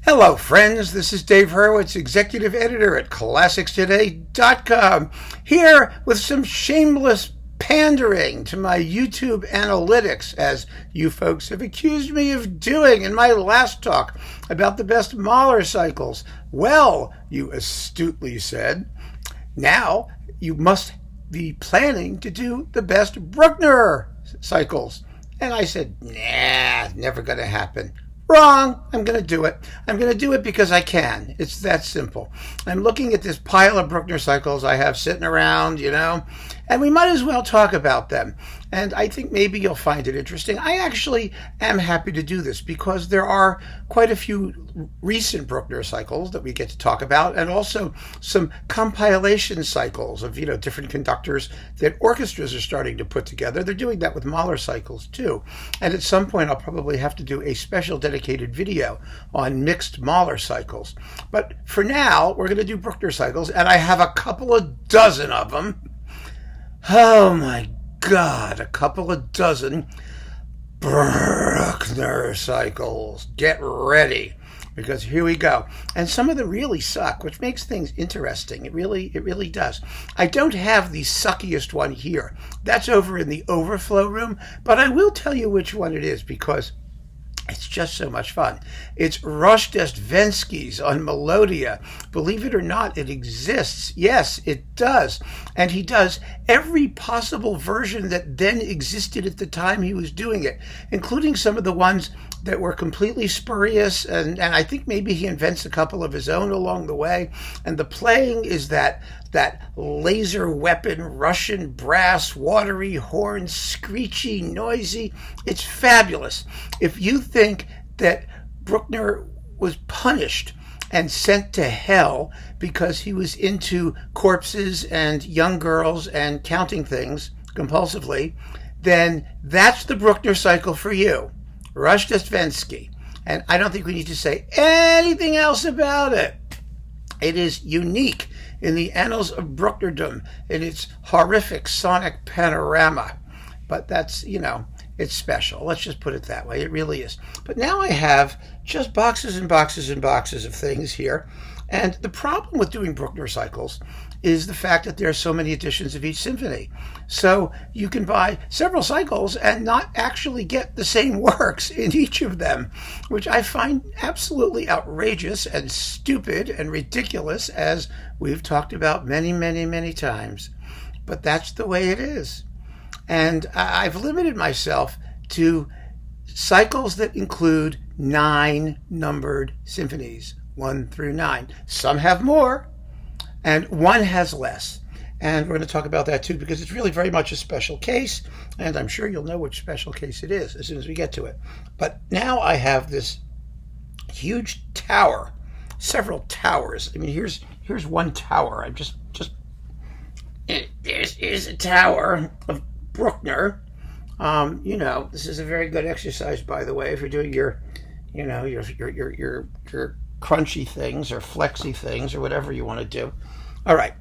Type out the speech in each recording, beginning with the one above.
Hello, friends. This is Dave Hurwitz, executive editor at ClassicsToday.com, here with some shameless pandering to my YouTube analytics, as you folks have accused me of doing in my last talk about the best Mahler cycles. Well, you astutely said, now you must be planning to do the best Bruckner cycles. And I said, nah, never going to happen. Wrong. I'm going to do it. I'm going to do it because I can. It's that simple. I'm looking at this pile of Bruckner cycles I have sitting around, and we might as well talk about them. And I think maybe you'll find it interesting. I actually am happy to do this because there are quite a few recent Bruckner cycles that we get to talk about, and also some compilation cycles of, different conductors that orchestras are starting to put together. They're doing that with Mahler cycles too. And at some point, I'll probably have to do a special dedicated video on mixed Mahler cycles. But for now, we're going to do Bruckner cycles, and I have a couple of dozen of them. Oh my God, a couple of dozen Bruckner cycles. Get ready, because here we go. And some of them really suck, which makes things interesting. It really does. I don't have the suckiest one here. That's over in the overflow room, but I will tell you which one it is because it's just so much fun. It's Rozhdestvensky's on Melodia. Believe it or not, it exists. Yes, it does. And he does every possible version that then existed at the time he was doing it, including some of the ones that were completely spurious, and I think maybe he invents a couple of his own along the way. And the playing is that laser weapon, Russian brass, watery horn, screechy, noisy. It's fabulous. If you think that Bruckner was punished and sent to hell because he was into corpses and young girls and counting things compulsively, then that's the Bruckner cycle for you. Rozhdestvensky. And I don't think we need to say anything else about it. It is unique in the annals of Brucknerdom in its horrific sonic panorama. But that's, it's special. Let's just put it that way. It really is. But now I have just boxes and boxes and boxes of things here. And the problem with doing Bruckner cycles is the fact that there are so many editions of each symphony. So you can buy several cycles and not actually get the same works in each of them, which I find absolutely outrageous and stupid and ridiculous, as we've talked about many, many, many times. But that's the way it is. And I've limited myself to cycles that include 9 numbered symphonies, 1 through 9. Some have more, and one has less. And we're going to talk about that too, because it's really very much a special case, and I'm sure you'll know which special case it is as soon as we get to it. But now I have this huge tower, several towers. I mean, here's one tower. I'm just here's a tower of Brookner. This is a very good exercise, by the way, if you're doing your crunchy things or flexy things or whatever you want to do. All right,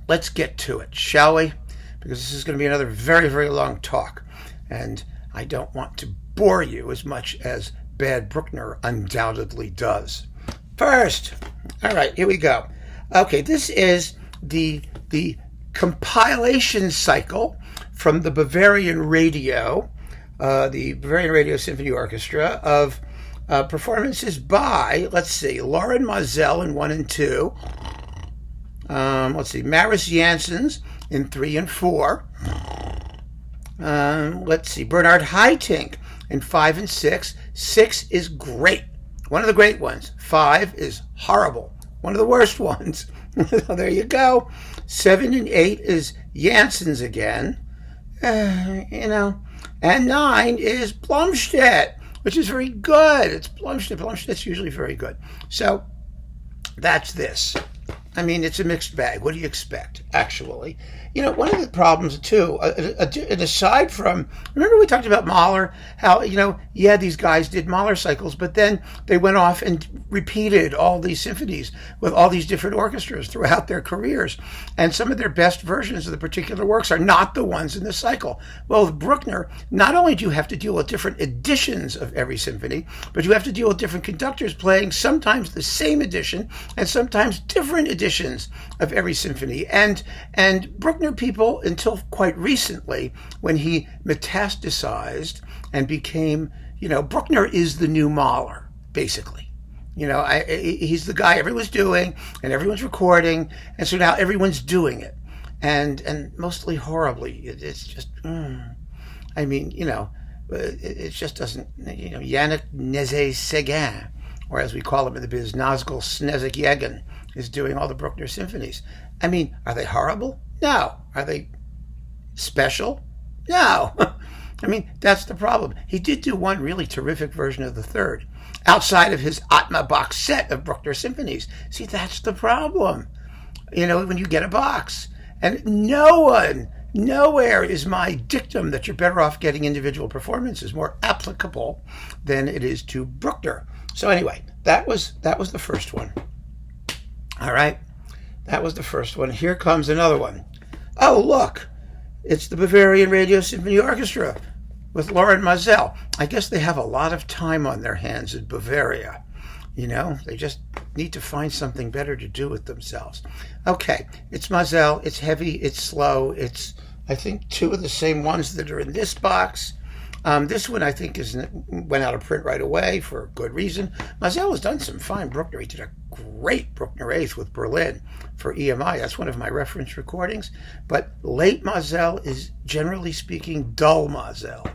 let's get to it, shall we? Because this is going to be another very, very long talk, and I don't want to bore you as much as bad Bruckner undoubtedly does. First, all right, here we go. Okay, this is the compilation cycle from the Bavarian Radio, the Bavarian Radio Symphony Orchestra, of performances by, Lauren Mazel in 1 and 2. Maris Janssens in 3 and 4. Bernard Haitink in 5 and 6. 6 is great. One of the great ones. 5 is horrible. One of the worst ones. There you go. 7 and 8 is Janssens again. And 9 is Blomstedt, which is very good. It's Blomstedt. Blomstedt's usually very good. So that's this. I mean, it's a mixed bag. What do you expect, actually? one of the problems too, and aside from, remember we talked about Mahler, how, these guys did Mahler cycles, but then they went off and repeated all these symphonies with all these different orchestras throughout their careers. And some of their best versions of the particular works are not the ones in the cycle. Well, with Bruckner, not only do you have to deal with different editions of every symphony, but you have to deal with different conductors playing sometimes the same edition and sometimes different editions of every symphony. And Bruckner people, until quite recently, when he metastasized and became, Bruckner is the new Mahler, basically. He's the guy everyone's doing and everyone's recording, and so now everyone's doing it, and mostly horribly. It's just, it just doesn't, Yannick Nézet-Séguin, or as we call him in the biz, Nazgul Snezek-Yegin, is doing all the Bruckner symphonies. Are they horrible? No. Are they special? No. That's the problem. He did do one really terrific version of the third, outside of his Atma box set of Bruckner symphonies. See, that's the problem. When you get a box. And nowhere is my dictum that you're better off getting individual performances more applicable than it is to Bruckner. So anyway, that was the first one. All right. That was the first one. Here comes another one. Oh, look. It's the Bavarian Radio Symphony Orchestra with Lauren Mazel. I guess they have a lot of time on their hands in Bavaria. They just need to find something better to do with themselves. Okay, it's Mazel. It's heavy. It's slow. It's, I think, two of the same ones that are in this box. This one, I think, went out of print right away for good reason. Mazel has done some fine Bruckner. He did a great Bruckner Eighth with Berlin for EMI. That's one of my reference recordings. But late Mazel is, generally speaking, dull Mazel.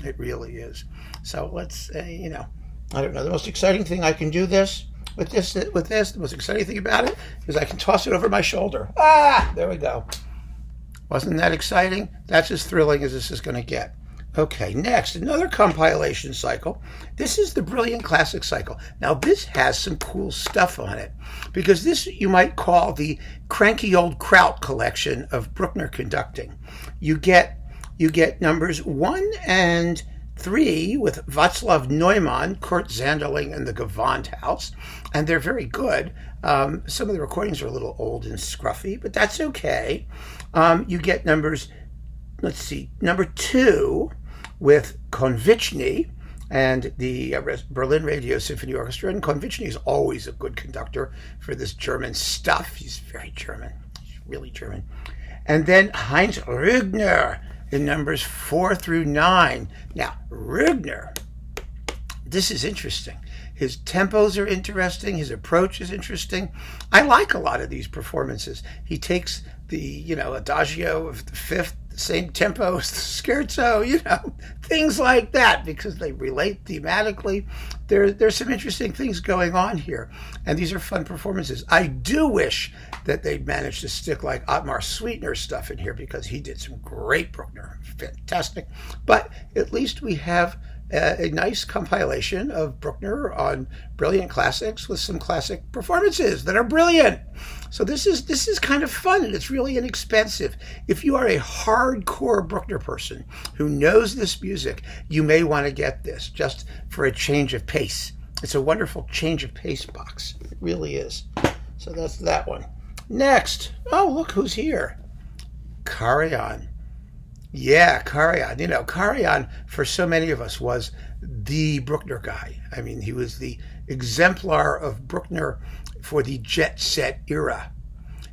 It really is. So let's, I don't know. The most exciting thing I can do with this, the most exciting thing about it is I can toss it over my shoulder. There we go. Wasn't that exciting? That's as thrilling as this is going to get. Okay, next, another compilation cycle. This is the Brilliant Classic cycle. Now, this has some cool stuff on it, because this you might call the cranky old kraut collection of Bruckner conducting. You get numbers 1 and 3 with Václav Neumann, Kurt Zanderling, and the Gewandhaus, and they're very good. Some of the recordings are a little old and scruffy, but that's okay. You get number 2 with Konvichny and the Berlin Radio Symphony Orchestra. And Konvichny is always a good conductor for this German stuff. He's very German. He's really German. And then Heinz Rügner in numbers 4 through 9. Now, Rügner, this is interesting. His tempos are interesting. His approach is interesting. I like a lot of these performances. He takes the, adagio of the fifth, the same tempo as the scherzo, things like that, because they relate thematically. There's some interesting things going on here, and these are fun performances. I do wish that they'd managed to stick like Ottmar Sweetener's stuff in here, because he did some great Bruckner, fantastic. But at least we have a nice compilation of Bruckner on Brilliant Classics with some classic performances that are brilliant. So this is kind of fun, and it's really inexpensive. If you are a hardcore Bruckner person who knows this music, you may want to get this just for a change of pace. It's a wonderful change of pace box. It really is. So that's that one. Next, oh, look who's here. Karajan. Yeah, Karajan. Karajan, for so many of us, was the Bruckner guy. He was the exemplar of Bruckner for the jet set era.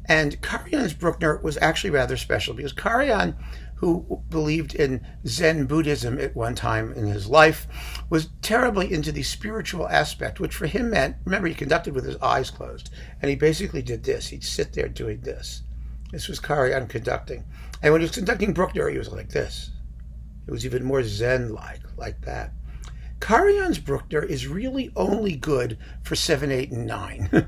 And Karajan's Bruckner was actually rather special, because Karajan, who believed in Zen Buddhism at one time in his life, was terribly into the spiritual aspect, which for him meant, remember, he conducted with his eyes closed, and he basically did this. He'd sit there doing this. This was Karajan conducting. And when he was conducting Bruckner, he was like this. It was even more Zen-like that. Karajan's Bruckner is really only good for 7, 8, and 9.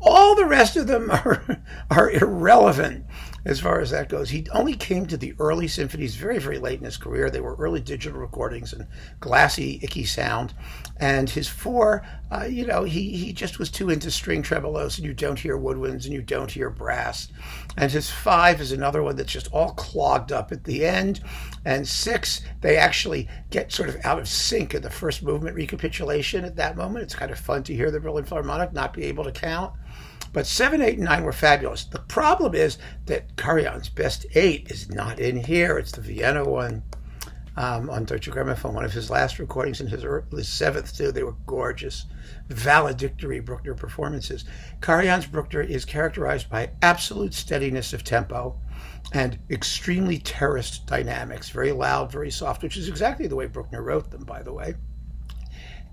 All the rest of them are irrelevant as far as that goes. He only came to the early symphonies very, very late in his career. They were early digital recordings and glassy, icky sound. And his four, he just was too into string tremolos, and you don't hear woodwinds and you don't hear brass. And his five is another one that's just all clogged up at the end. And six, they actually get sort of out of sync in the first movement recapitulation at that moment. It's kind of fun to hear the Berlin Philharmonic not be able to count. But 7, 8, and 9 were fabulous. The problem is that Karajan's best 8 is not in here. It's the Vienna one on Deutsche Grammophon, one of his last recordings, and his seventh too. They were gorgeous, valedictory Bruckner performances. Karajan's Bruckner is characterized by absolute steadiness of tempo and extremely terraced dynamics, very loud, very soft, which is exactly the way Bruckner wrote them, by the way.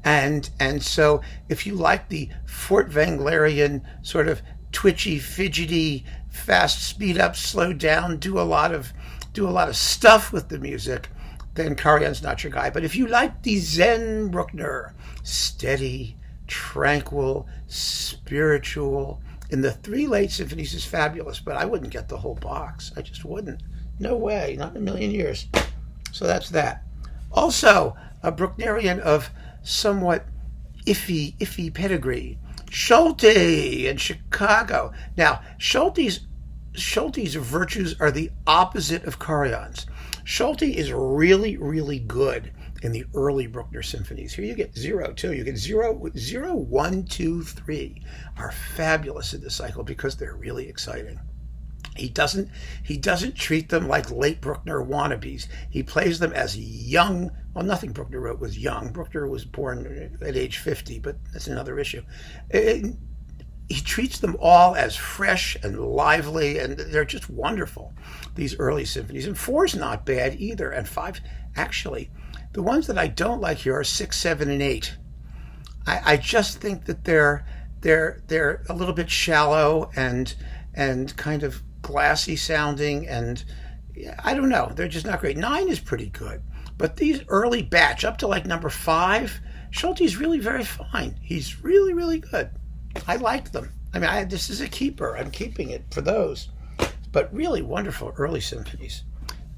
And so if you like the Furtwänglerian sort of twitchy, fidgety, fast speed up, slow down, do a lot of stuff with the music, then Karajan's not your guy. But if you like the Zen Bruckner, steady, tranquil, spiritual, in the 3 late symphonies is fabulous, but I wouldn't get the whole box. I just wouldn't. No way, not in a million years. So that's that. Also, a Brucknerian of somewhat iffy pedigree, Schulte in Chicago. Now, Schulte's virtues are the opposite of Karajan's. Schulte is really, really good in the early Bruckner symphonies. Here you get 0, too. You get 0, 1, 2, 3 are fabulous in this cycle because they're really exciting. He doesn't treat them like late Bruckner wannabes. He plays them as young. Well, nothing Bruckner wrote was young. Bruckner was born at age 50, but that's another issue. He treats them all as fresh and lively, and they're just wonderful, these early symphonies. And 4's not bad either, and 5, actually. The ones that I don't like here are 6, 7, and 8. I just think that they're a little bit shallow and kind of glassy sounding, and I don't know, they're just not great. 9 is pretty good, but these early batch up to like number 5, Schulte's really very fine. He's really, really good. I like them. I mean, this is a keeper. I'm keeping it for those, but really wonderful early symphonies.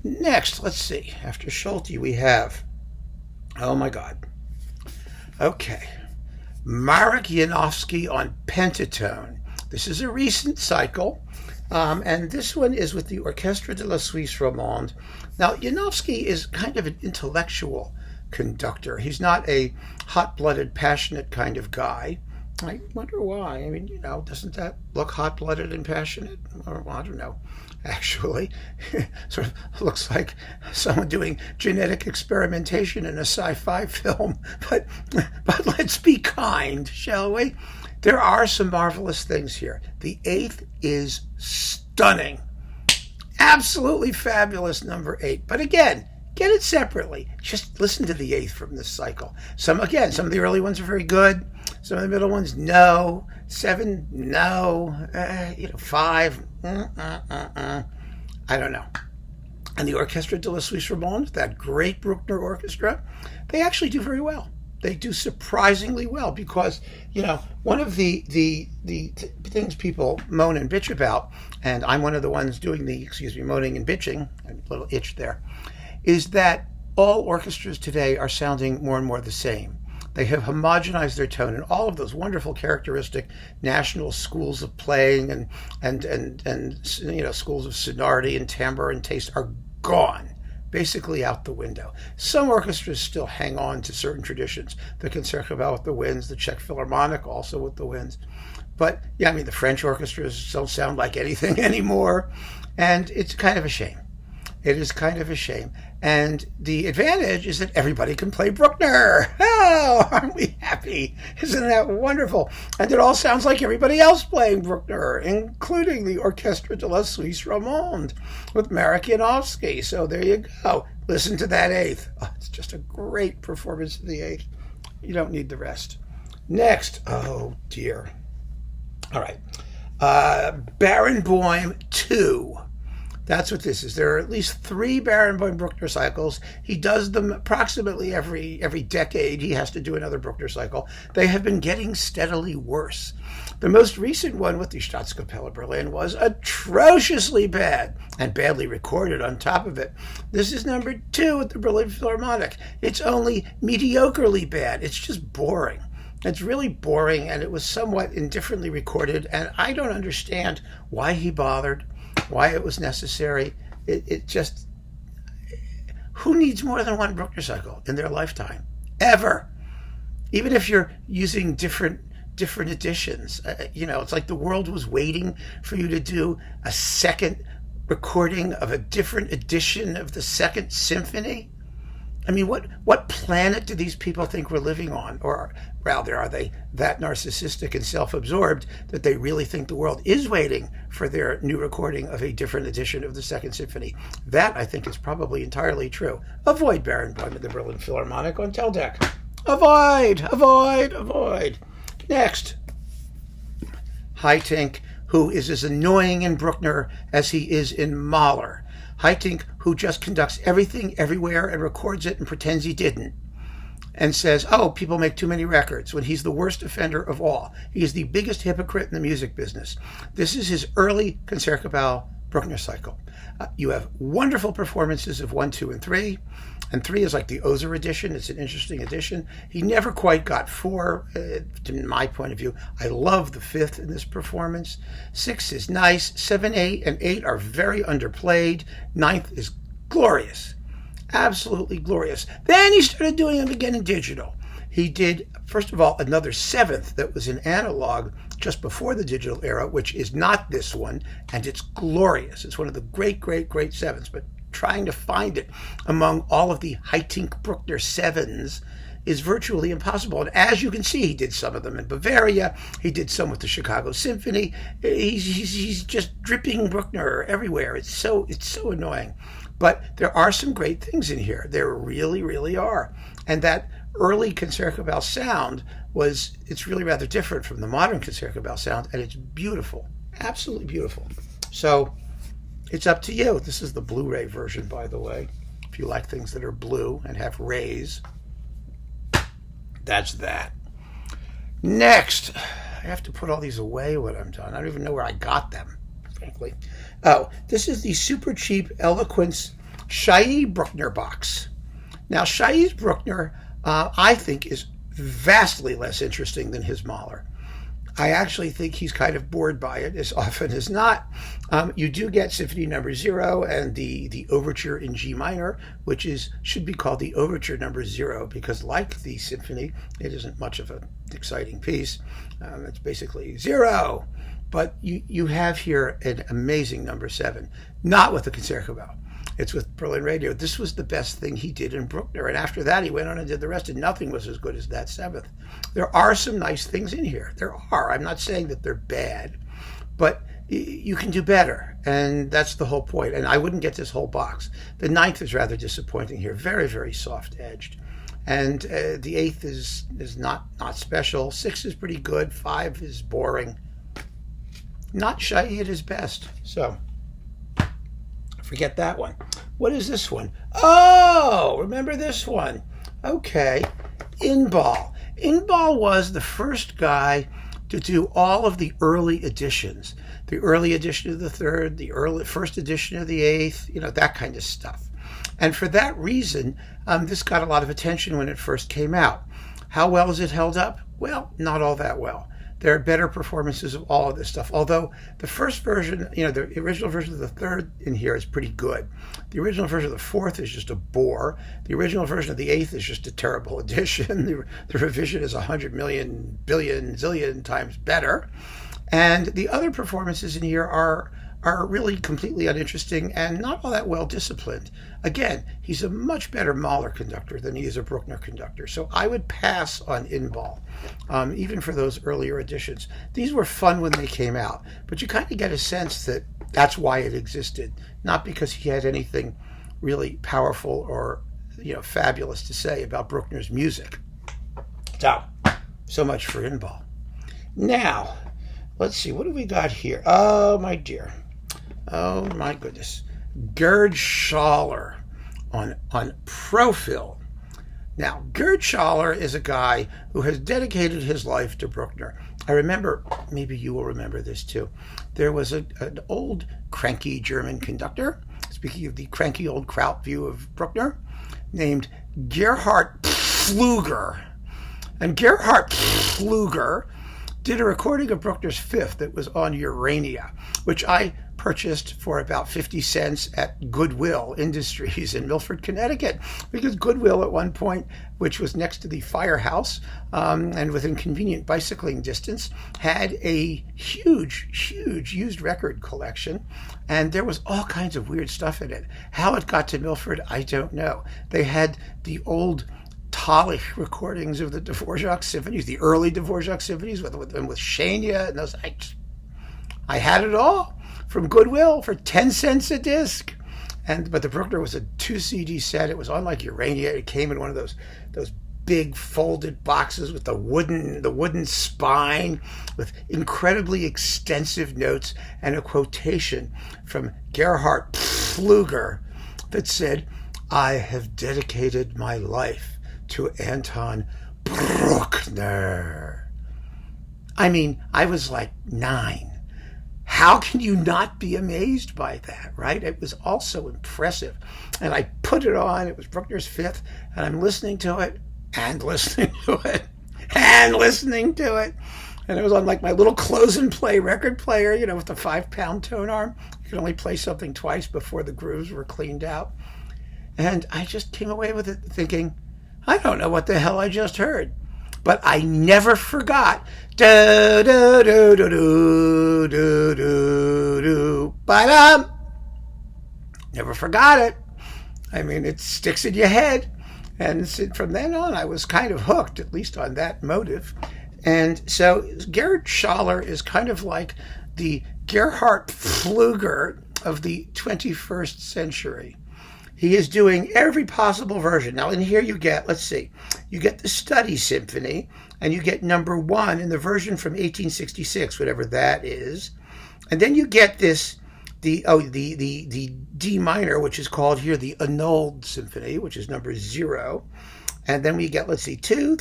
Next, let's see. After Schulte, we have, oh my God. Okay. Marek Janowski on pentatone. This is a recent cycle. And this one is with the Orchestra de la Suisse Romande. Now, Janowski is kind of an intellectual conductor. He's not a hot-blooded, passionate kind of guy. I wonder why. I mean, doesn't that look hot-blooded and passionate? Or, well, I don't know. Actually, sort of looks like someone doing genetic experimentation in a sci-fi film. But let's be kind, shall we? There are some marvelous things here. The 8th is stunning. Absolutely fabulous, number 8. But again, get it separately. Just listen to the 8th from this cycle. Some of the early ones are very good. Some of the middle ones, no. 7, no. 5, I don't know. And the Orchestra de la Suisse Romande, that great Bruckner orchestra, they actually do very well. They do surprisingly well because, one of the things people moan and bitch about, and I'm one of the ones doing moaning and bitching, a little itch there, is that all orchestras today are sounding more and more the same. They have homogenized their tone, and all of those wonderful characteristic national schools of playing and schools of sonority and timbre and taste are gone, basically out the window. Some orchestras still hang on to certain traditions. The Concertgebouw with the winds, the Czech Philharmonic also with the winds. But yeah, I mean, the French orchestras don't sound like anything anymore, and it's kind of a shame. It is kind of a shame. And the advantage is that everybody can play Bruckner. Oh, aren't we happy? Isn't that wonderful? And it all sounds like everybody else playing Bruckner, including the Orchestra de la Suisse Romande with Marek Janowski. So there you go. Listen to that 8th. Oh, it's just a great performance of the 8th. You don't need the rest. Next. Oh, dear. All right. Barenboim 2. That's what this is. There are at least 3 Barenboim Bruckner cycles. He does them approximately every decade. He has to do another Bruckner cycle. They have been getting steadily worse. The most recent one with the Staatskapelle Berlin was atrociously bad and badly recorded on top of it. This is number 2 at the Berlin Philharmonic. It's only mediocrely bad. It's just boring. It's really boring, and it was somewhat indifferently recorded, and I don't understand why he bothered, why it was necessary. It just... Who needs more than one Bruckner cycle in their lifetime? Ever. Even if you're using different editions. It's like the world was waiting for you to do a second recording of a different edition of the Second Symphony. I mean, what planet do these people think we're living on? Or rather, are they that narcissistic and self-absorbed that they really think the world is waiting for their new recording of a different edition of the Second Symphony? That, I think, is probably entirely true. Avoid Barenboim at the Berlin Philharmonic on Teldec. Avoid, avoid, avoid. Next, Haitink, who is as annoying in Brookner as he is in Mahler. Haitink, who just conducts everything everywhere and records it and pretends he didn't, and says, oh, people make too many records, when he's the worst offender of all. He is the biggest hypocrite in the music business. This is his early Concertgebouw Bruckner cycle. You have wonderful performances of 1, 2, and 3. And 3 is like the Ozer edition. It's an interesting edition. He never quite got 4, to my point of view. I love the 5th in this performance. 6 is nice. 7, 8, and 8 are very underplayed. 9th is glorious. Absolutely glorious. Then he started doing them again in digital. He did, first of all, another 7th that was in analog just before the digital era, which is not this one, and it's glorious. It's one of the great, great, great 7ths, but trying to find it among all of the Haitink Bruckner 7s is virtually impossible. And as you can see, he did some of them in Bavaria. He did some with the Chicago Symphony. He's just dripping Bruckner everywhere. It's so annoying. But there are some great things in here. There really, really are. And that early Concertgebouw sound it's really rather different from the modern Concertgebouw sound, and it's beautiful, absolutely beautiful. So it's up to you. This is the Blu-ray version, by the way. If you like things that are blue and have rays, that's that. Next, I have to put all these away when I'm done. I don't even know where I got them, frankly. Oh, this is the super cheap Eloquence Shai Bruckner box. Now, Shai's Bruckner, I think, is vastly less interesting than his Mahler. I actually think he's kind of bored by it as often as not. You do get Symphony Number 0 and the Overture in G minor, which should be called the Overture Number 0 because, like the Symphony, it isn't much of an exciting piece. It's basically 0. But you have here an amazing Number 7, not with the Concertgebouw. It's with Berlin Radio. This was the best thing he did in Brookner. And after that, he went on and did the rest, and nothing was as good as that 7th. There are some nice things in here. There are. I'm not saying that they're bad, but you can do better. And that's the whole point. And I wouldn't get this whole box. The 9th is rather disappointing here. Very, very soft-edged. And the 8th is not special. 6 is pretty good. 5 is boring. Not Shai at his best. So forget that one. What is this one? Oh, remember this one. Okay. Inbal. Inbal was the first guy to do all of the early editions. The early edition of the 3rd, the first edition of the 8th, that kind of stuff. And for that reason, this got a lot of attention when it first came out. How well is it held up? Well, not all that well. There are better performances of all of this stuff. Although the first version, the original version of the 3rd in here is pretty good. The original version of the 4th is just a bore. The original version of the 8th is just a terrible edition. The revision is 100 million, billion, zillion times better. And the other performances in here are really completely uninteresting and not all that well disciplined. Again, he's a much better Mahler conductor than he is a Bruckner conductor. So I would pass on Inbal, even for those earlier editions. These were fun when they came out, but you kind of get a sense that that's why it existed, not because he had anything really powerful or fabulous to say about Bruckner's music. So much for Inbal. Now, let's see, what do we got here? Oh, my dear. Oh, my goodness. Gerd Schaller on Profil. Now, Gerd Schaller is a guy who has dedicated his life to Bruckner. I remember, maybe you will remember this too, there was an old cranky German conductor, speaking of the cranky old Kraut view of Bruckner, named Gerhard Pfluger. And Gerhard Pfluger did a recording of Bruckner's Fifth that was on Urania, which I purchased for about 50 cents at Goodwill Industries in Milford, Connecticut, because Goodwill at one point, which was next to the firehouse and within convenient bicycling distance, had a huge used record collection, and there was all kinds of weird stuff in it. How it got to Milford, I don't know. They had the old Tallich recordings of the Dvorak symphonies, the early Dvorak symphonies with Shania, and those. I had it all from Goodwill for 10 cents a disc. But the Brookner was a 2 CD set. It was unlike Urania. It came in one of those big folded boxes with the wooden spine with incredibly extensive notes and a quotation from Gerhard Pfluger that said, "I have dedicated my life to Anton Bruckner." I mean, I was like 9. How can you not be amazed by that, right? It was also impressive. And I put it on. It was Bruckner's Fifth, and I'm listening to it and listening to it and listening to it. And it was on like my little close and play record player, with the 5-pound tone arm. You could only play something twice before the grooves were cleaned out. And I just came away with it thinking, I don't know what the hell I just heard. But I never forgot. Do do do do do do do do. Ba-dum. Never forgot it. I mean, it sticks in your head. And from then on, I was kind of hooked, at least on that motive. And so Gerd Schaller is kind of like the Gerhard Pfluger of the 21st century. He is doing every possible version. Now, in here you get, let's see, you get the Study Symphony, and you get number 1 in the version from 1866, whatever that is. And then you get this, the D minor, which is called here the Annulled Symphony, which is number 0. And then we get, let's see, 2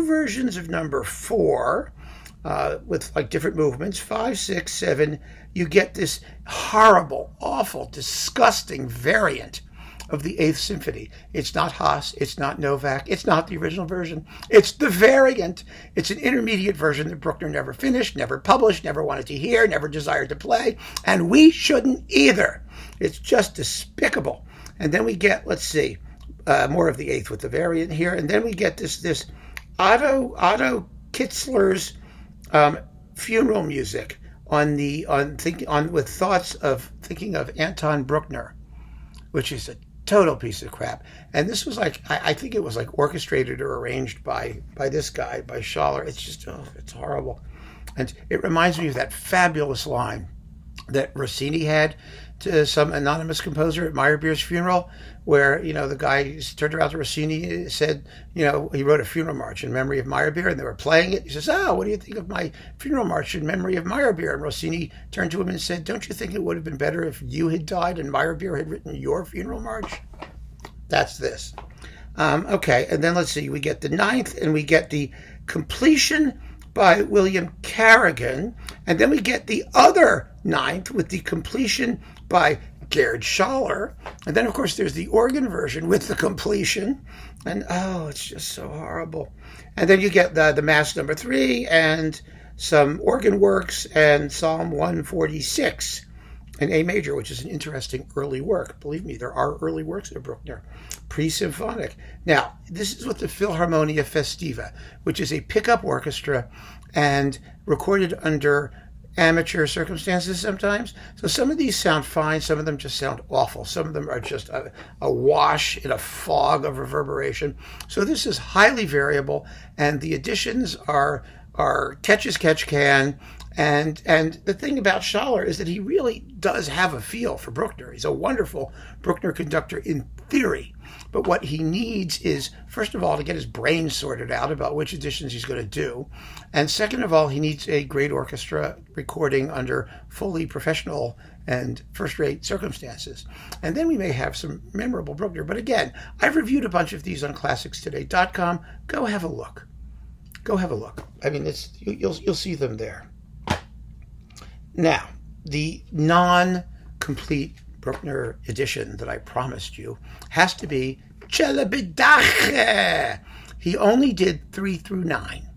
versions of number 4, with like different movements, 5, 6, 7. You get this horrible, awful, disgusting variant of the Eighth Symphony. It's not Haas, it's not Novak, it's not the original version. It's the variant. It's an intermediate version that Bruckner never finished, never published, never wanted to hear, never desired to play, and we shouldn't either. It's just despicable. And then we get, let's see, more of the Eighth with the variant here, and then we get this Otto Kitzler's funeral music with thoughts of thinking of Anton Bruckner, which is a total piece of crap. And this was like, I think it was like orchestrated or arranged by this guy, by Schaller. It's just, it's horrible. And it reminds me of that fabulous line that Rossini had to some anonymous composer at Meyerbeer's funeral, where, the guy turned around to Rossini and said, he wrote a funeral march in memory of Meyerbeer, and they were playing it. He says, what do you think of my funeral march in memory of Meyerbeer? And Rossini turned to him and said, don't you think it would have been better if you had died and Meyerbeer had written your funeral march? That's this. Okay, and then let's see, we get the Ninth, and we get the Completion by William Carrigan, and then we get the other Ninth with the Completion by Gerd Schaller, and then of course there's the organ version with the completion, and it's just so horrible. And then you get the Mass number 3 and some organ works and Psalm 146 in A major, which is an interesting early work. Believe me, there are early works of Bruckner, Pre-Symphonic. Now, this is with the Philharmonia Festiva, which is a pickup orchestra and recorded under amateur circumstances sometimes. So some of these sound fine, some of them just sound awful. Some of them are just a wash in a fog of reverberation. So this is highly variable, and the additions are catch as catch can. And the thing about Schaller is that he really does have a feel for Bruckner. He's a wonderful Bruckner conductor in theory. But what he needs is, first of all, to get his brain sorted out about which editions he's going to do. And second of all, he needs a great orchestra recording under fully professional and first-rate circumstances. And then we may have some memorable Bruckner. But again, I've reviewed a bunch of these on ClassicsToday.com. Go have a look. Go have a look. I mean, you'll see them there. Now, the non-complete Bruckner edition that I promised you has to be Celibidache. He only did 3 through 9.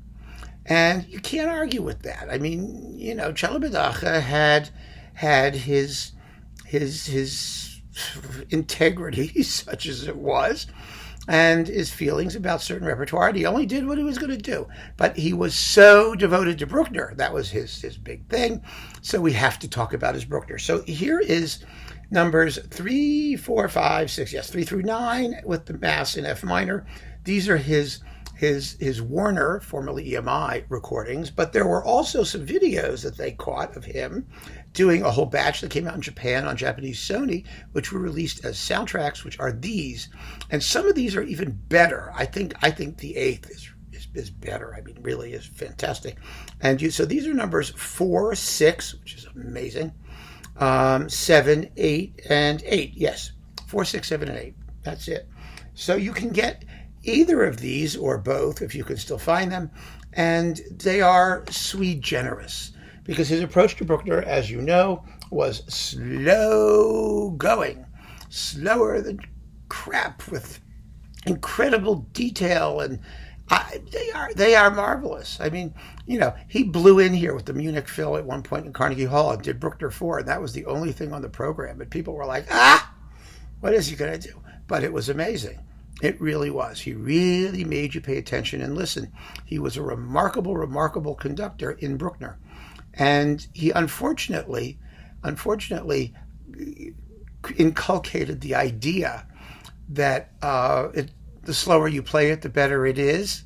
And you can't argue with that. I mean, Celibidache had his integrity, such as it was, and his feelings about certain repertoire. And he only did what he was going to do. But he was so devoted to Bruckner. That was his big thing. So we have to talk about his Bruckner. So here is numbers 3, 4, 5, 6, 3 through 9 with the Mass in F minor. These are his Warner, formerly EMI, recordings, but there were also some videos that they caught of him doing a whole batch that came out in Japan on Japanese Sony, which were released as soundtracks, which are these. And some of these are even better. I think the Eighth is better. I mean, really is fantastic. And so these are numbers 4, 6, which is amazing, 7, 8, and 8. Yes, 4, 6, 7, and 8. That's it. So you can get either of these or both, if you can still find them, and they are sui generis, because his approach to Bruckner, as you know, was slow going, slower than crap, with incredible detail, and they are marvelous. I mean, he blew in here with the Munich Phil at one point in Carnegie Hall and did Bruckner 4, and that was the only thing on the program, and people were like, what is he going to do? But it was amazing. It really was. He really made you pay attention and listen. He was a remarkable, remarkable conductor in Bruckner. And he unfortunately inculcated the idea that the slower you play it, the better it is,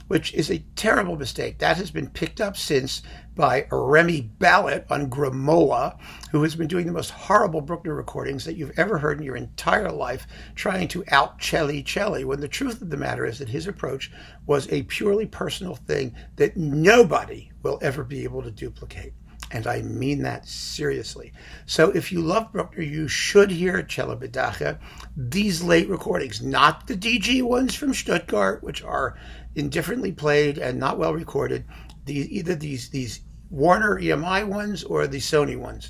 which is a terrible mistake. That has been picked up since by Remy Ballet on Gramola, who has been doing the most horrible Bruckner recordings that you've ever heard in your entire life, trying to out-celli, when the truth of the matter is that his approach was a purely personal thing that nobody will ever be able to duplicate. And I mean that seriously. So if you love Bruckner, you should hear Celibidache. These late recordings, not the DG ones from Stuttgart, which are indifferently played and not well recorded. Either these Warner EMI ones or the Sony ones.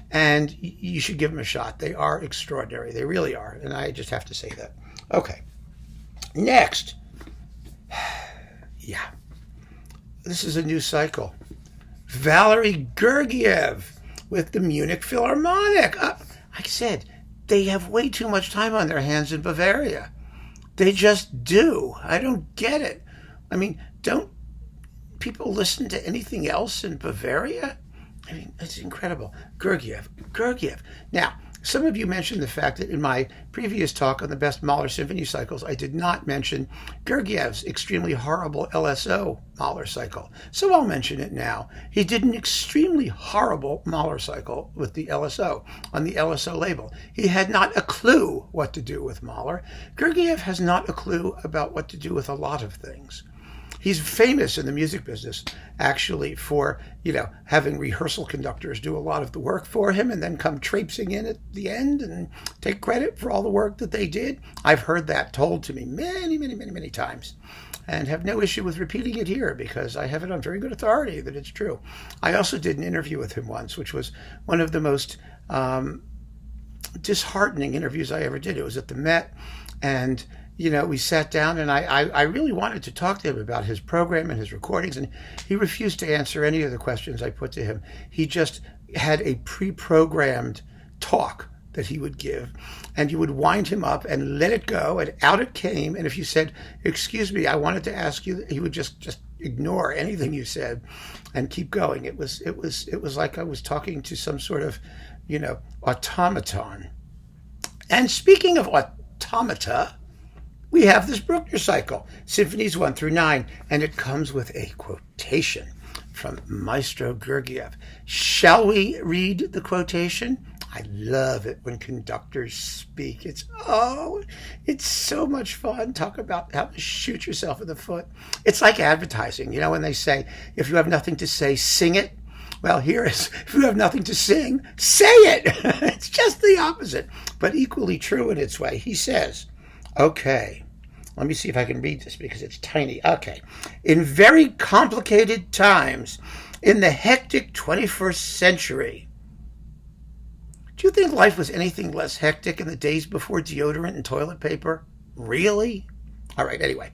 And you should give them a shot. They are extraordinary. They really are. And I just have to say that. Okay. Next. Yeah. This is a new cycle. Valerie Gergiev with the Munich Philharmonic. Like I said, they have way too much time on their hands in Bavaria. They just do. I don't get it. I mean, don't people listen to anything else in Bavaria? I mean, it's incredible. Gergiev. Now, some of you mentioned the fact that in my previous talk on the best Mahler symphony cycles, I did not mention Gergiev's extremely horrible LSO Mahler cycle. So I'll mention it now. He did an extremely horrible Mahler cycle with the LSO, on the LSO label. He had not a clue what to do with Mahler. Gergiev has not a clue about what to do with a lot of things. He's famous in the music business, actually, for, having rehearsal conductors do a lot of the work for him and then come traipsing in at the end and take credit for all the work that they did. I've heard that told to me many, many, many, many times, and have no issue with repeating it here because I have it on very good authority that it's true. I also did an interview with him once, which was one of the most disheartening interviews I ever did. It was at the Met, and we sat down, and I really wanted to talk to him about his program and his recordings, and he refused to answer any of the questions I put to him. He just had a pre-programmed talk that he would give, and you would wind him up and let it go, and out it came. And if you said, "Excuse me, I wanted to ask you," he would just ignore anything you said and keep going. It was like I was talking to some sort of, automaton. And speaking of automata, we have this Bruckner cycle, Symphonies 1 through 9, and it comes with a quotation from Maestro Gergiev. Shall we read the quotation? I love it when conductors speak. It's so much fun. Talk about how to shoot yourself in the foot. It's like advertising, when they say, if you have nothing to say, sing it. Well, here is, if you have nothing to sing, say it. It's just the opposite, but equally true in its way. He says, okay, let me see if I can read this because it's tiny. Okay. In very complicated times, in the hectic 21st century, do you think life was anything less hectic in the days before deodorant and toilet paper? Really? All right, anyway.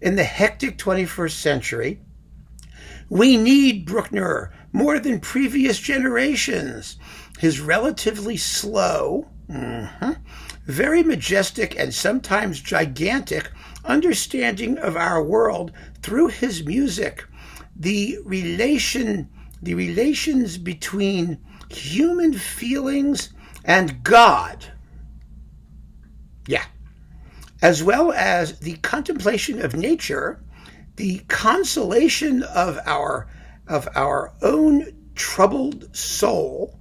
In the hectic 21st century, we need Bruckner more than previous generations. His relatively slow, very majestic and sometimes gigantic understanding of our world through his music, the relations between human feelings and God. Yeah. As well as the contemplation of nature, the consolation of our own troubled soul,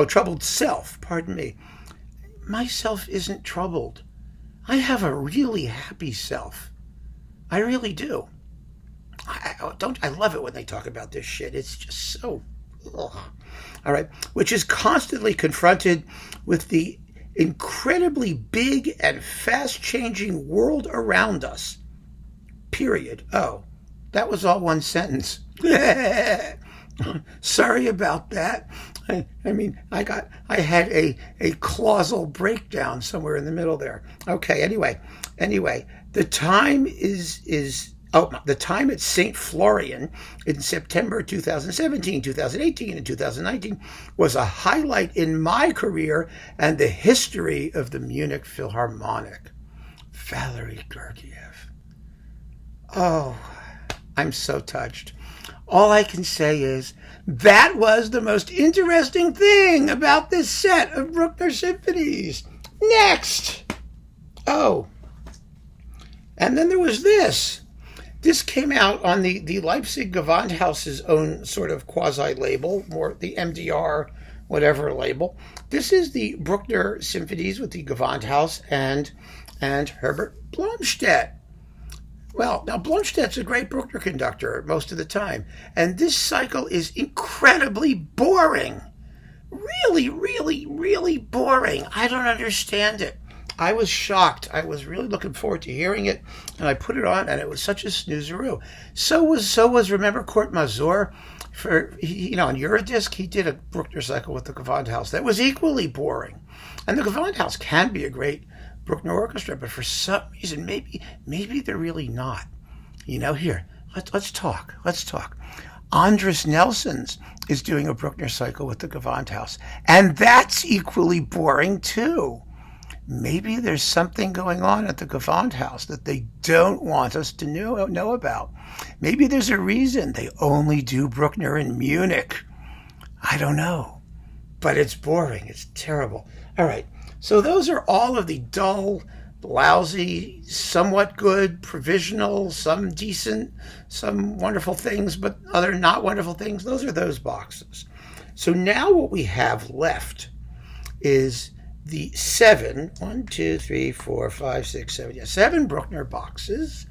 troubled self, pardon me. My self isn't troubled. I have a really happy self. I really do. I love it when they talk about this shit. It's just so, ugh. All right, which is constantly confronted with the incredibly big and fast-changing world around us. Period. Oh, that was all one sentence. Sorry about that. I mean, I had a clausal breakdown somewhere in the middle there. Okay, anyway, the time the time at St. Florian in September 2017, 2018, and 2019 was a highlight in my career and the history of the Munich Philharmonic. Valerie Gergiev. Oh, I'm so touched. All I can say is that was the most interesting thing about this set of Bruckner symphonies. Next. Oh. And then there was this. This came out on the Leipzig Gewandhaus's own sort of quasi-label, more the MDR whatever label. This is the Bruckner symphonies with the Gewandhaus and Herbert Blomstedt. Well, now Blomstedt's a great Bruckner conductor most of the time, and this cycle is incredibly boring. Really, really, really boring. I don't understand it. I was shocked. I was really looking forward to hearing it, and I put it on, and it was such a snoozeroo. So was remember Kurt Mazur on Eurodisc, he did a Bruckner cycle with the Gewandhaus that was equally boring. And the Gewandhaus can be a great Bruckner orchestra, but for some reason, maybe they're really not. Here, let's talk. Andres Nelsons is doing a Bruckner cycle with the Gewandhaus, and that's equally boring too. Maybe there's something going on at the Gewandhaus that they don't want us to know about. Maybe there's a reason they only do Bruckner in Munich. I don't know, but it's boring. It's terrible. All right. So those are all of the dull, lousy, somewhat good, provisional, some decent, some wonderful things, but other not wonderful things. Those are those boxes. So now what we have left is the 7 Bruckner boxes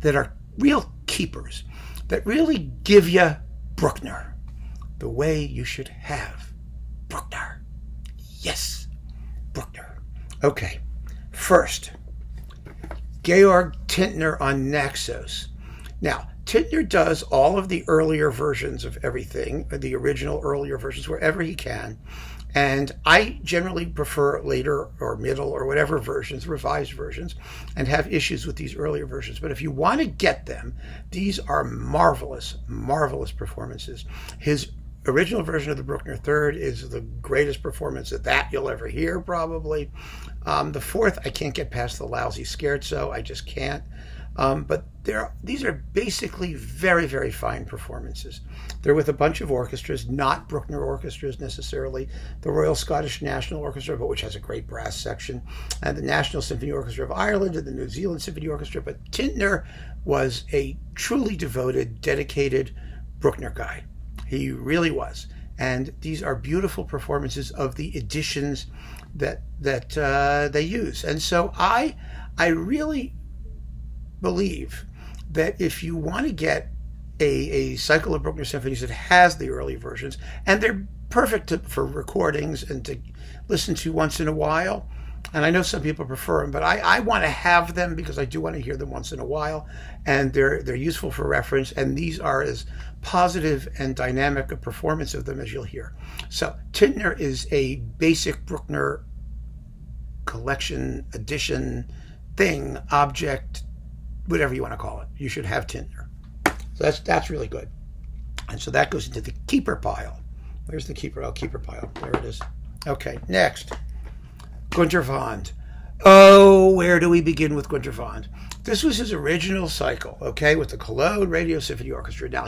that are real keepers, that really give you Bruckner the way you should have Bruckner. Yes, Brookner. Okay, first, Georg Tintner on Nexus. Now, Tintner does all of the earlier versions of everything, the original earlier versions, wherever he can. And I generally prefer later or middle or whatever versions, revised versions, and have issues with these earlier versions. But if you want to get them, these are marvelous, marvelous performances. His original version of the Bruckner Third is the greatest performance of that you'll ever hear, probably. The fourth, I can't get past the lousy scherzo. I just can't. But these are basically very, very fine performances. They're with a bunch of orchestras, not Bruckner orchestras necessarily. The Royal Scottish National Orchestra, but which has a great brass section, and the National Symphony Orchestra of Ireland and the New Zealand Symphony Orchestra. But Tintner was a truly devoted, dedicated Bruckner guy. He really was. And these are beautiful performances of the editions that they use. And so I really believe that if you want to get a cycle of Bruckner symphonies that has the early versions, and they're perfect for recordings and to listen to once in a while. And I know some people prefer them, but I want to have them because I do want to hear them once in a while, and they're useful for reference, and these are as positive and dynamic a performance of them as you'll hear. So Tintner is a basic Bruckner collection, edition, thing, object, whatever you want to call it. You should have Tintner. So that's really good. And so that goes into the keeper pile. Where's the keeper? Oh, keeper pile. There it is. Okay, next. Günter Wand. Oh, where do we begin with Günter Wand? This was his original cycle, okay, with the Cologne Radio Symphony Orchestra. Now,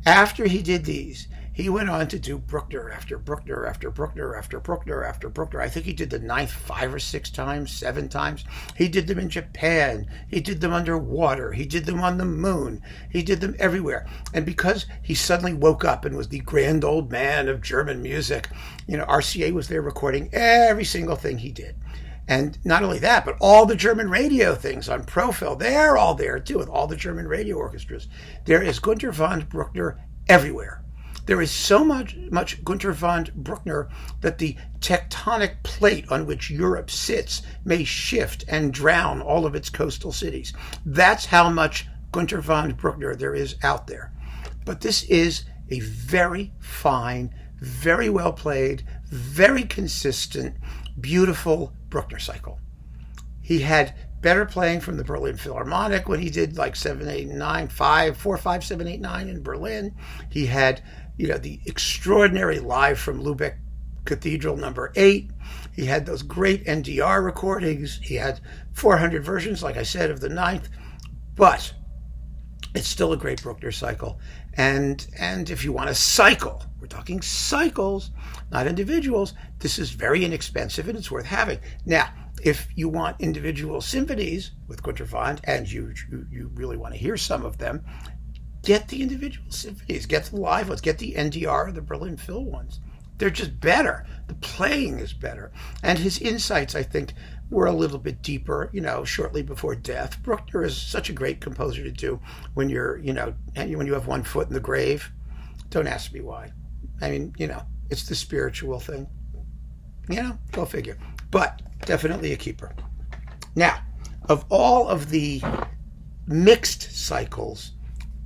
after he did these, he went on to do Bruckner after Bruckner after Bruckner after Bruckner after Bruckner. I think he did the ninth 5 or 6 times, 7 times. He did them in Japan. He did them underwater. He did them on the moon. He did them everywhere. And because he suddenly woke up and was the grand old man of German music, RCA was there recording every single thing he did. And not only that, but all the German radio things on Profil, they're all there too, with all the German radio orchestras. There is Günter Wand Bruckner everywhere. There is so much Günter Wand Bruckner that the tectonic plate on which Europe sits may shift and drown all of its coastal cities. That's how much Günter Wand Bruckner there is out there. But this is a very fine, very well played, very consistent, beautiful Bruckner cycle. He had better playing from the Berlin Philharmonic when he did like 7, 8, 9, 5, 4, 5, 7, 8, 9 in Berlin. He had, the extraordinary live from Lübeck Cathedral number 8. He had those great NDR recordings. He had 400 versions, like I said, of the 9th. But it's still a great Bruckner cycle. And if you want a cycle, we're talking cycles, not individuals, this is very inexpensive and it's worth having. Now, if you want individual symphonies with Günter Wand, and you really want to hear some of them, get the individual symphonies, get the live ones, get the NDR, the Berlin Phil ones. They're just better. The playing is better. And his insights, I think, were a little bit deeper, shortly before death. Bruckner is such a great composer to do when you're, and when you have one foot in the grave. Don't ask me why. I mean, it's the spiritual thing. Go figure. But definitely a keeper. Now, of all of the mixed cycles,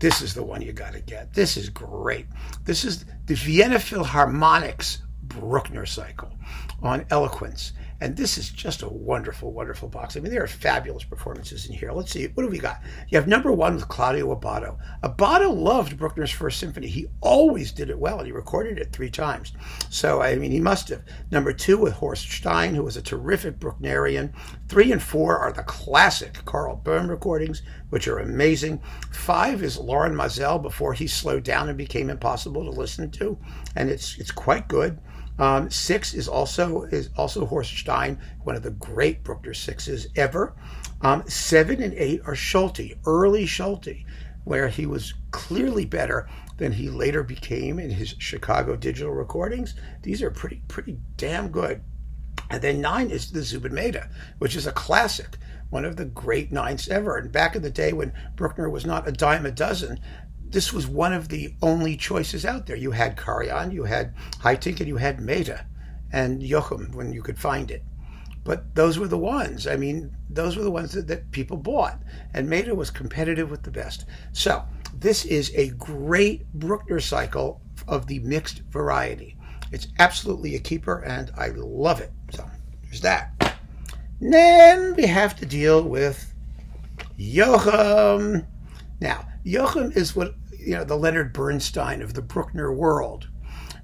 this is the one you got to get. This is great. This is the Vienna Philharmonics Bruckner cycle on Eloquence. And this is just a wonderful, wonderful box. I mean, there are fabulous performances in here. Let's see. What have we got? You have number 1 with Claudio Abbado. Abbado loved Bruckner's First Symphony. He always did it well, and he recorded it 3 times. So, I mean, he must have. Number 2 with Horst Stein, who was a terrific Brucknerian. 3 and 4 are the classic Carl Böhm recordings, which are amazing. 5 is Lauren Mazel before he slowed down and became impossible to listen to, and it's quite good. 6 is also Horst Stein, one of the great Bruckner 6s ever. 7 and 8 are Schulte, early Schulte, where he was clearly better than he later became in his Chicago digital recordings. These are pretty damn good. And then 9 is the Zubin Mehta, which is a classic, one of the great 9s ever. And back in the day when Bruckner was not a dime a dozen, this was one of the only choices out there. You had Karajan, you had Haitink, and you had Mehta and Joachim when you could find it. But those were the ones. I mean, those were the ones that people bought. And Mehta was competitive with the best. So this is a great Bruckner cycle of the mixed variety. It's absolutely a keeper, and I love it. So there's that. And then we have to deal with Joachim. Now, Joachim is what, the Leonard Bernstein of the Bruckner world,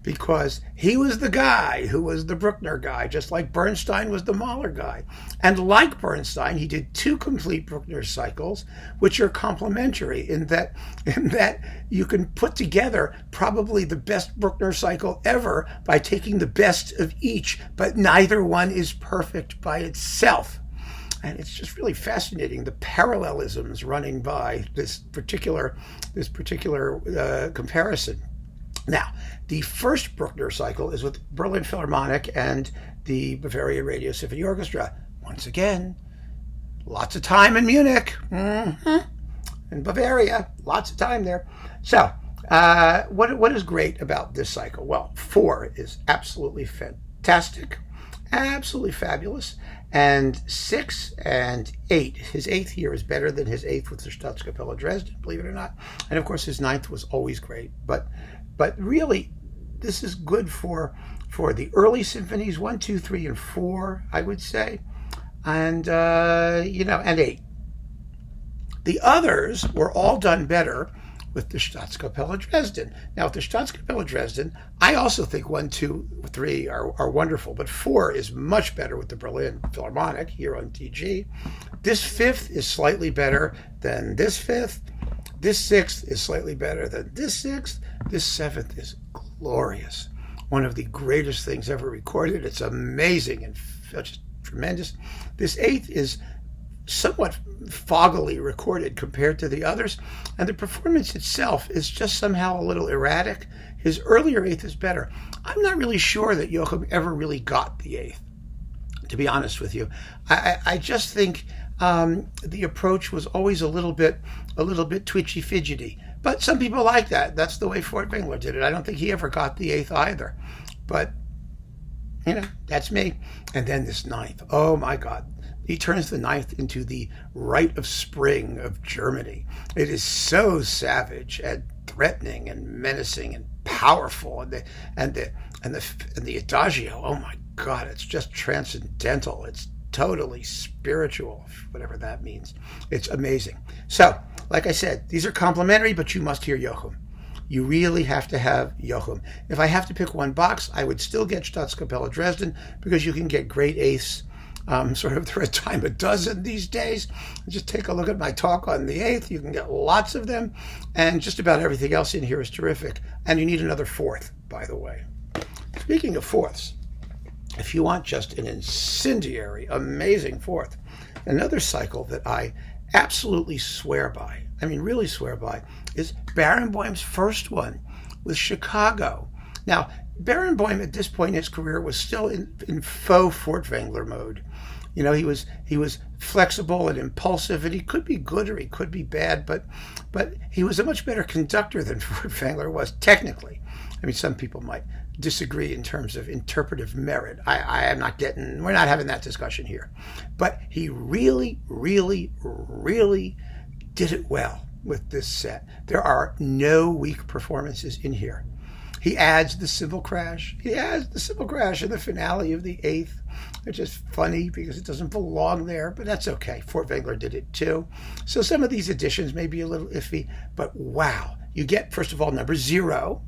because he was the guy who was the Bruckner guy, just like Bernstein was the Mahler guy. And like Bernstein, he did 2 complete Bruckner cycles, which are complementary in that you can put together probably the best Bruckner cycle ever by taking the best of each, but neither one is perfect by itself. And it's just really fascinating, the parallelisms running by this particular comparison. Now, the first Bruckner cycle is with Berlin Philharmonic and the Bavarian Radio Symphony Orchestra. Once again, lots of time in Munich. in Bavaria, lots of time there. So, what is great about this cycle? Well, 4 is absolutely fantastic, absolutely fabulous, and 6 and 8. His 8th year is better than his 8th with the Staatskapelle Dresden, believe it or not. And of course, his 9th was always great. But really, this is good for the early symphonies 1, 2, 3, and 4, I would say, and and 8. The others were all done better with the Staatskapelle Dresden. Now, with the Staatskapelle Dresden, I also think 1, 2, 3 are wonderful, but 4 is much better with the Berlin Philharmonic here on TG. This 5th is slightly better than this 5th. This 6th is slightly better than this 6th. This 7th is glorious. One of the greatest things ever recorded. It's amazing and just tremendous. This 8th is somewhat foggily recorded compared to the others, and the performance itself is just somehow a little erratic. His earlier 8th is better. I'm not really sure that Joachim ever really got the 8th, to be honest with you. I just think the approach was always a little bit twitchy fidgety. But some people like that. That's the way Furtwängler did it. I don't think he ever got the 8th either. But that's me. And then this 9th. Oh my God. He turns the 9th into the Rite of Spring of Germany. It is so savage and threatening and menacing and powerful, and the adagio. Oh my God, it's just transcendental. It's totally spiritual, whatever that means. It's amazing. So, like I said, these are complementary, but you must hear Joachim. You really have to have Joachim. If I have to pick one box, I would still get Staatskapelle Dresden, because you can get great 8ths. Sort of there are a dime a dozen these days. Just take a look at my talk on the 8th. You can get lots of them, and just about everything else in here is terrific. And you need another 4th, by the way. Speaking of 4ths, if you want just an incendiary, amazing 4th, another cycle that I absolutely swear by, I mean really swear by, is Barenboim's first one with Chicago. Now, Barenboim at this point in his career was still in faux Furtwängler mode. He was flexible and impulsive, and he could be good or he could be bad, but he was a much better conductor than Furtwängler was technically. I mean, some people might disagree in terms of interpretive merit. We're not having that discussion here. But he really, really, really did it well with this set. There are no weak performances in here. He adds the cymbal crash. He adds the cymbal crash in the finale of the 8th, which is funny because it doesn't belong there, but that's okay. Furtwängler did it too. So some of these additions may be a little iffy, but wow. You get, first of all, number 0,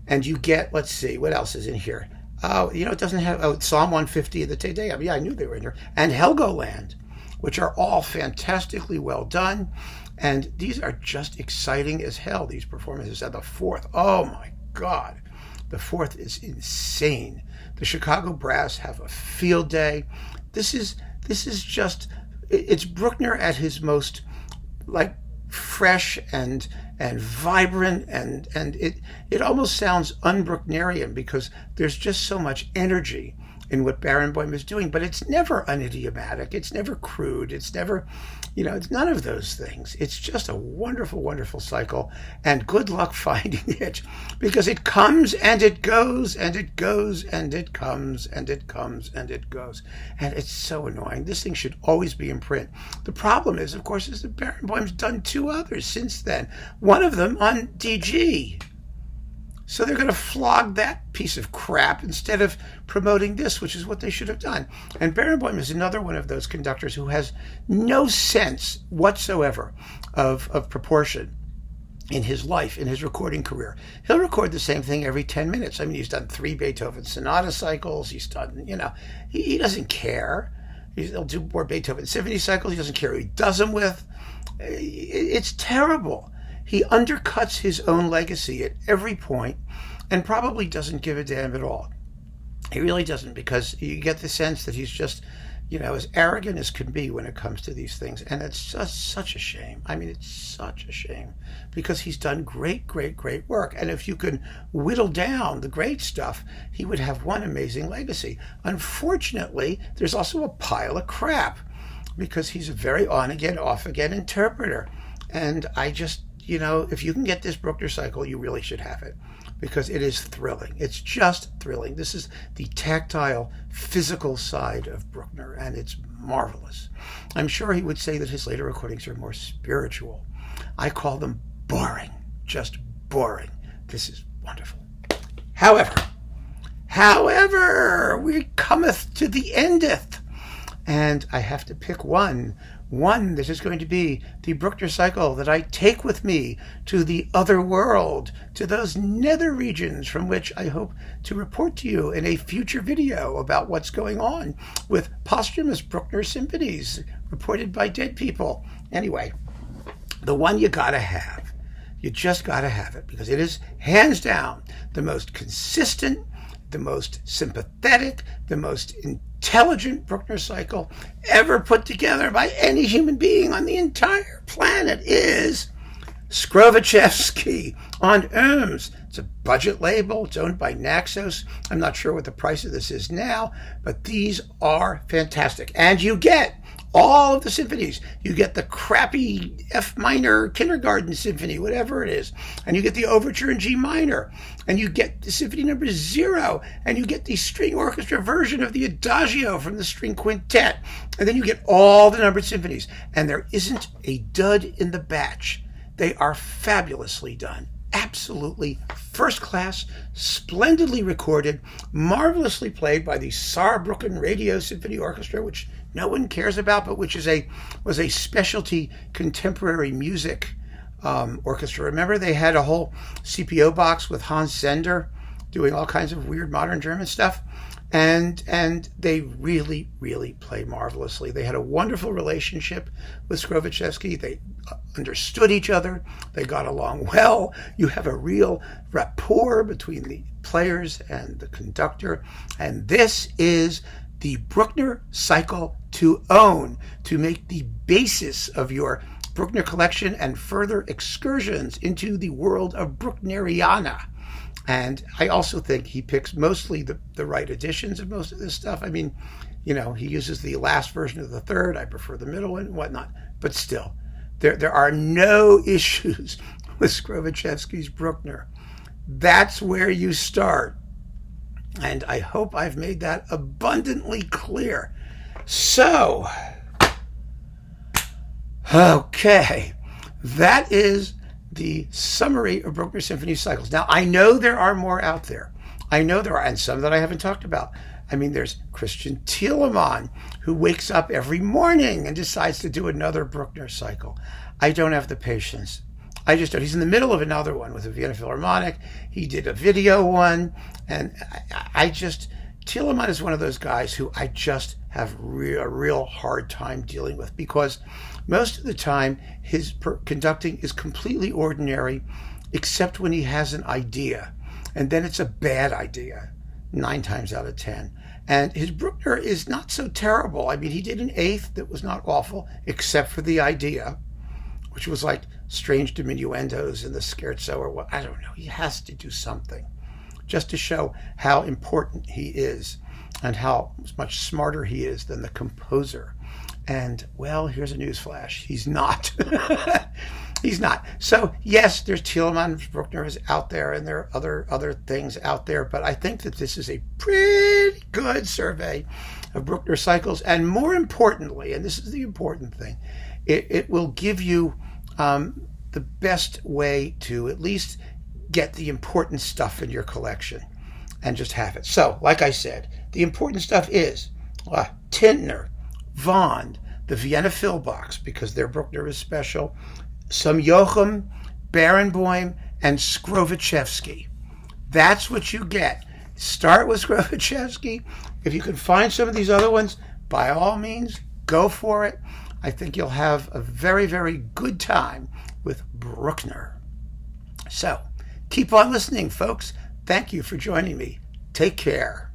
and you get, let's see, what else is in here? Oh, it doesn't have, Psalm 150 of the Te Deum. Yeah, I knew they were in here. And Helgoland, which are all fantastically well done. And these are just exciting as hell, these performances. And the 4th, oh my God. The 4th is insane. The Chicago Brass have a field day. This is just, it's Brookner at his most fresh and vibrant, and it almost sounds un-Brucknerian because there's just so much energy in what Barenboim is doing, but it's never unidiomatic. It's never crude. It's never, it's none of those things. It's just a wonderful, wonderful cycle, and good luck finding it, because it comes and it goes and it goes and it comes and it comes and it goes, and it's so annoying. This thing should always be in print. The problem is, of course, is that Barenboim's done 2 others since then. One of them on DG. So they're going to flog that piece of crap instead of promoting this, which is what they should have done. And Barenboim is another one of those conductors who has no sense whatsoever of proportion in his life, in his recording career. He'll record the same thing every 10 minutes. I mean, he's done 3 Beethoven sonata cycles. He's done, he doesn't care. He'll do more Beethoven symphony cycles. He doesn't care who he does them with. It's terrible. He undercuts his own legacy at every point and probably doesn't give a damn at all. He really doesn't, because you get the sense that he's just, as arrogant as can be when it comes to these things. And it's just such a shame. I mean, it's such a shame, because he's done great, great, great work. And if you can whittle down the great stuff, he would have one amazing legacy. Unfortunately, there's also a pile of crap, because he's a very on-again, off-again interpreter. And I just, if you can get this Bruckner cycle, you really should have it, because it is thrilling. It's just thrilling. This is the tactile, physical side of Bruckner, and it's marvelous. I'm sure he would say that his later recordings are more spiritual. I call them boring, just boring. This is wonderful. However, we cometh to the endeth, and I have to pick one that is going to be the Bruckner cycle that I take with me to the other world, to those nether regions from which I hope to report to you in a future video about what's going on with posthumous Bruckner symphonies reported by dead people. Anyway, the one you gotta have. You just gotta have it, because it is hands down the most consistent, the most sympathetic, the most intelligent Bruckner cycle ever put together by any human being on the entire planet. Is Skrovichevsky on Ohms. It's a budget label. It's owned by Nexus. I'm not sure what the price of this is now, but these are fantastic. And you get all of the symphonies. You get the crappy F minor kindergarten symphony, whatever it is. And you get the overture in G minor. And you get the symphony number 0. And you get the string orchestra version of the Adagio from the string quintet. And then you get all the numbered symphonies. And there isn't a dud in the batch. They are fabulously done. Absolutely first class, splendidly recorded, marvelously played by the Saarbrücken Radio Symphony Orchestra, which no one cares about, but which was a specialty contemporary music orchestra. Remember, they had a whole CPO box with Hans Zender doing all kinds of weird modern German stuff. And they really, really play marvelously. They had a wonderful relationship with Skrovichevsky. They understood each other. They got along well. You have a real rapport between the players and the conductor. And this is the Bruckner cycle to own, to make the basis of your Bruckner collection and further excursions into the world of Bruckneriana. And I also think he picks mostly the right editions of most of this stuff. I mean, he uses the last version of the third. I prefer the middle and whatnot. But still, there are no issues with Skrovichevsky's Bruckner. That's where you start. And I hope I've made that abundantly clear. So, okay, that is the summary of Bruckner symphony cycles. Now, I know there are more out there. I know there are, and some that I haven't talked about. I mean, there's Christian Thielemann, who wakes up every morning and decides to do another Bruckner cycle. I don't have the patience. I just don't. He's in the middle of another one with the Vienna Philharmonic. He did a video one, and Thielemann is one of those guys who I just have a real hard time dealing with, because most of the time his conducting is completely ordinary, except when he has an idea, and then it's a bad idea 9 times out of 10. And his Bruckner is not so terrible. I mean, he did an eighth that was not awful, except for the idea, which was like strange diminuendos in the scherzo or what. I don't know. He has to do something just to show how important he is and how much smarter he is than the composer. And, well, here's a newsflash. He's not. He's not. So, yes, there's Thielemann. Bruckner is out there, and there are other things out there. But I think that this is a pretty good survey of Bruckner cycles. And more importantly, and this is the important thing, it will give you the best way to at least get the important stuff in your collection and just have it. So, like I said, the important stuff is Tintner, Vond, the Vienna Phil box, because their Bruckner is special, some Joachim, Barenboim, and Skrovichevsky. That's what you get. Start with Skrovichevsky. If you can find some of these other ones, by all means, go for it. I think you'll have a very, very good time with Brookner. So, keep on listening, folks. Thank you for joining me. Take care.